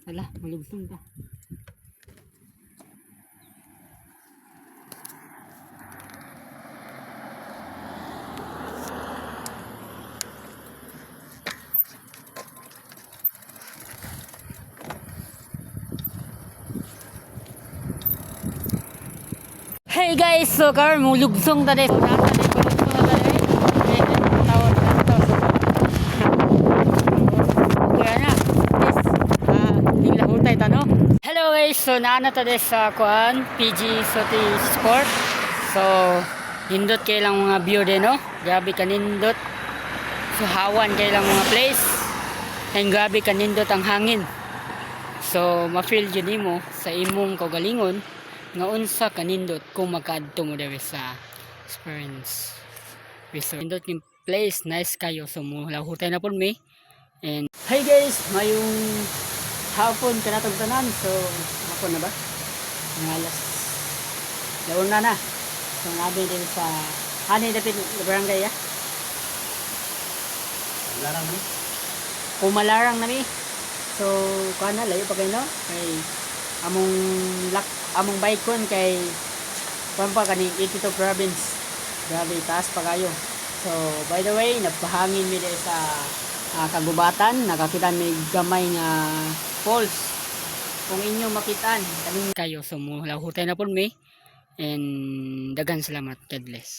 Ala, malubsong ka. Hey guys, so karon mo lugsong ta des. Hello guys, so naana ta des sa kuan PG City Sport. So nindot kay lang mga view din no. Grabe ka nindot. So hawan kay lang mga place. And grabe ka nindot ang hangin. So ma-feel jud nimo sa imong kaugalingon nga unsa kanindot kung makaadto mo diri sa experience resort. Nindot yung place, nice kayo. So mulahutay na pud mi. And hey guys, mayong hapon kanatong tanan. So hapon na ba? Ang alas lawon na. So nabi din sa dapit barangay ya. Larang ni. Pumalarang na mi. So kana layo pa kay no? Kay among bike kon kay pampa kani 82 province. Grabe taas pa kayo. So by the way, nagpahangin mi diri sa kagubatan, nakakita mi gamay nga falls. Kung inyo makitaan, kaning kayo so mulahutay na pud mi. And dagan salamat, God bless.